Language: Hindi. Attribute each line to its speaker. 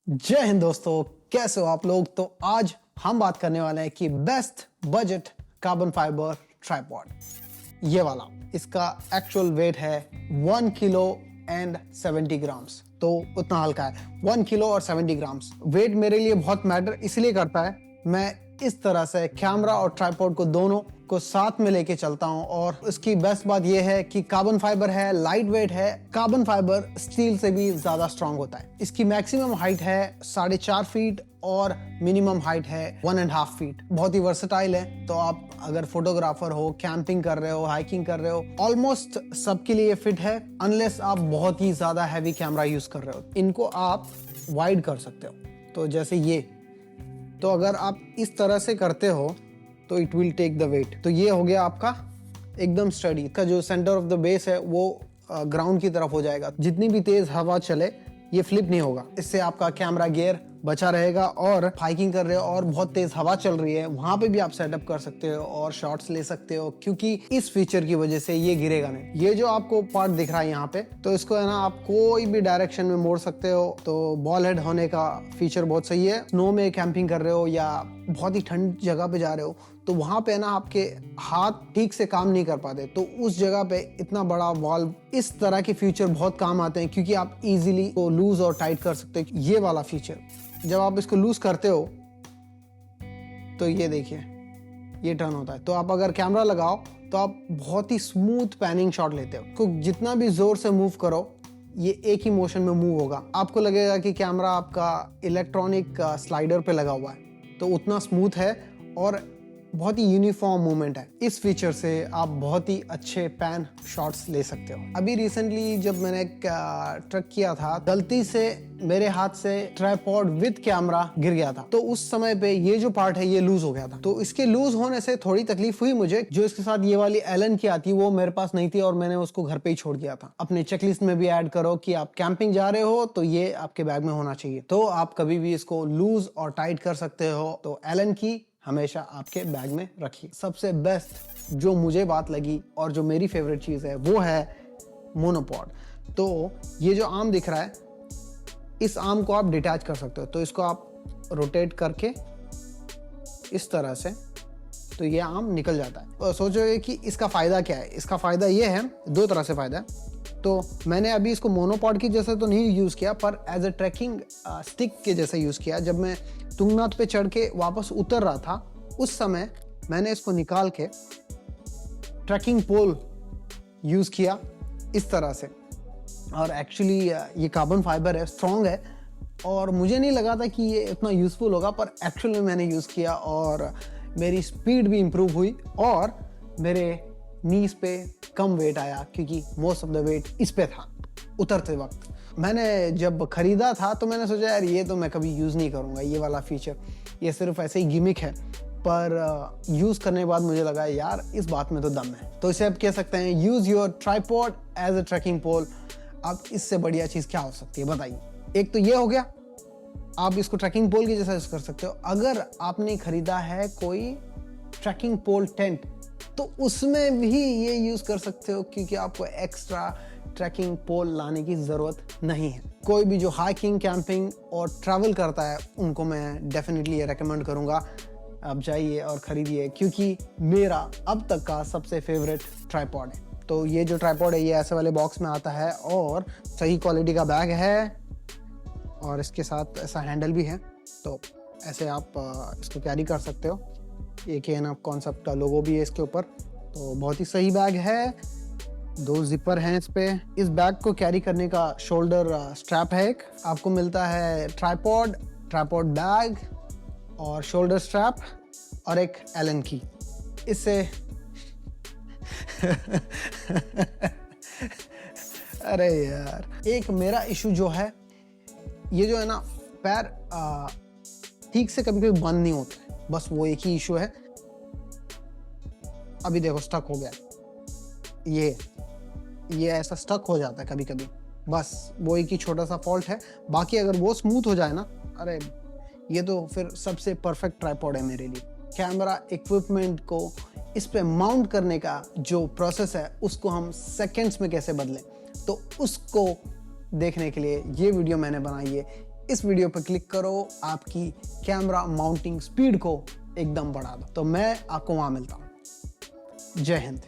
Speaker 1: जय हिंद दोस्तों, कैसे हो आप लोग। तो आज हम बात करने वाले हैं कि best budget carbon fibre tripod, ये वाला। इसका एक्चुअल वेट है 1 किलो एंड 70 ग्राम्स, तो उतना हल्का है। 1 किलो और 70 ग्राम्स वेट मेरे लिए बहुत मैटर इसलिए करता है। मैं इस तरह से कैमरा और ट्राइपॉड को दोनों को साथ में लेके चलता हूं, और इसकी बेस्ट बात यह है कि कार्बन फाइबर है, लाइट वेट है। कार्बन फाइबर स्टील से भी ज्यादा स्ट्रांग होता है। इसकी मैक्सिमम हाइट है 4.5 फीट और मिनिमम हाइट है 1.5 फीट। बहुत ही वर्सेटाइल है, तो आप अगर फोटोग्राफर हो, कैंपिंग कर रहे हो, हाइकिंग कर रहे हो, ऑलमोस्ट सबके लिए फिट है, अनलेस आप बहुत ही ज्यादा हैवी कैमरा यूज कर रहे हो। इनको आप वाइड कर सकते हो, तो जैसे ये। तो अगर आप इस तरह से करते हो तो it will take the weight. तो ये हो गया आपका एकदम स्टडी। इसका जो सेंटर ऑफ द बेस है वो ग्राउंड की तरफ हो जाएगा। जितनी भी तेज हवा चले ये फ्लिप नहीं होगा। इससे आपका कैमरा गियर बचा रहेगा। और हाइकिंग कर रहे हो और बहुत तेज हवा चल रही है, वहां पे भी आप सेटअप कर सकते हो और शॉट्स ले सकते हो, क्योंकि इस फीचर की वजह से ये गिरेगा नहीं। ये जो आपको पार्ट दिख रहा है यहाँ पे, तो इसको है ना आप कोई भी डायरेक्शन में मोड़ सकते हो। तो बॉल हेड होने का फीचर बहुत सही है। स्नो में कैंपिंग कर रहे हो या बहुत ही ठंड जगह पे जा रहे हो, तो वहां पे ना आपके हाथ ठीक से काम नहीं कर पाते, तो उस जगह पे इतना बड़ा वॉल्व, इस तरह के फीचर बहुत काम आते हैं, क्योंकि आप इजीली को लूज और टाइट कर सकते हो। ये वाला फीचर जब आप इसको लूज करते हो तो ये देखिए ये टर्न होता है। तो आप अगर कैमरा लगाओ तो आप बहुत ही स्मूथ पैनिंग शॉट लेते हो। तो जितना भी जोर से मूव करो ये एक ही मोशन में मूव होगा। आपको लगेगा कि कैमरा आपका इलेक्ट्रॉनिक स्लाइडर पे लगा हुआ है, तो उतना स्मूथ है और बहुत ही यूनिफॉर्म मूवमेंट है। इस फीचर से आप बहुत ही अच्छे पैन शॉट्स ले सकते हो। अभी रिसेंटली जब मैंने ट्रक किया था, गलती से मेरे हाथ से ट्राइपॉड विद कैमरा गिर गया था। तो उस समय पे ये जो पार्ट है ये लूज हो गया था। तो इसके लूज होने से थोड़ी तकलीफ हुई मुझे। जो इसके साथ ये वाली एलन की आती वो मेरे पास नहीं थी और मैंने उसको घर पे ही छोड़ दिया था। अपने चेकलिस्ट में भी ऐड करो कि आप कैंपिंग जा रहे हो तो ये आपके बैग में होना चाहिए। तो आप कभी भी इसको लूज और टाइट कर सकते हो। तो एलन की हमेशा आपके बैग में रखिए। सबसे बेस्ट जो मुझे बात लगी और जो मेरी फेवरेट चीज है वो है मोनोपॉड। तो ये जो आर्म दिख रहा है, इस आर्म को आप डिटैच कर सकते हो। तो इसको आप रोटेट करके इस तरह से, तो ये आर्म निकल जाता है। और सोचोगे कि इसका फायदा क्या है। इसका फायदा ये है, दो तरह से फायदा है। तो मैंने अभी इसको मोनोपॉड की जैसे तो नहीं यूज किया, पर एज ए ट्रैकिंग स्टिक के जैसे यूज किया। जब मैं तुंगनाथ पे चढ़ के वापस उतर रहा था, उस समय मैंने इसको निकाल के ट्रैकिंग पोल यूज किया इस तरह से। और एक्चुअली ये कार्बन फाइबर है, स्ट्रॉन्ग है, और मुझे नहीं लगा था कि ये इतना यूजफुल होगा, पर एक्चुअल में मैंने यूज किया और मेरी स्पीड भी इंप्रूव हुई और मेरे नीज पे कम वेट आया, क्योंकि मोस्ट ऑफ द वेट इस पे था उतरते वक्त। मैंने जब खरीदा था तो मैंने सोचा यार ये तो मैं कभी यूज नहीं करूंगा, ये वाला फीचर, ये सिर्फ ऐसे ही गिमिक है। पर यूज करने के बाद मुझे लगा यार इस बात में तो दम है। तो इसे आप कह सकते हैं use your tripod as a tracking pole. अब इससे बढ़िया चीज क्या हो सकती है बताइए। एक तो ये हो गया, आप इसको ट्रैकिंग पोल की जैसा यूज कर सकते हो। अगर आपने खरीदा है कोई ट्रैकिंग पोल टेंट, तो उसमें भी ये यूज कर सकते हो, क्योंकि आपको एक्स्ट्रा ट्रैकिंग पोल लाने की जरूरत नहीं है। कोई भी जो हाइकिंग, कैंपिंग और ट्रैवल करता है उनको मैं डेफिनेटली ये रेकमेंड करूंगा, आप जाइए और खरीदिए, क्योंकि मेरा अब तक का सबसे फेवरेट ट्राइपॉड है। तो ये जो ट्राइपॉड है ये ऐसे वाले बॉक्स में आता है और सही क्वालिटी का बैग है, और इसके साथ ऐसा हैंडल भी है, तो ऐसे आप इसको कैरी कर सकते हो। एक एन ऑफ कॉन्सेप्ट का लोगो भी है इसके ऊपर। तो बहुत ही सही बैग है। 2 जिपर हैं इस पे। इस बैग को कैरी करने का शोल्डर स्ट्रैप है एक। आपको मिलता है ट्राइपॉड बैग और शोल्डर स्ट्रैप और एक एलन की। इससे अरे यार, एक मेरा इशू जो है, ये जो है ना पैर ठीक से कभी कभी बंद नहीं होते, बस वो एक ही इशू है। अभी देखो स्टक हो गया, ये ऐसा स्टक हो जाता है कभी कभी, बस वो एक ही छोटा सा फॉल्ट है। बाकी अगर वो स्मूथ हो जाए ना, अरे ये तो फिर सबसे परफेक्ट ट्राइपॉड है मेरे लिए। कैमरा इक्विपमेंट को इस पे माउंट करने का जो प्रोसेस है उसको हम सेकंड्स में कैसे बदलें, तो उसको देखने के लिए ये वीडियो मैंने बनाई है इस वीडियो पर क्लिक करो, आपकी कैमरा माउंटिंग स्पीड को एकदम बढ़ा दो। तो मैं आपको वहां मिलता हूं। जय हिंद।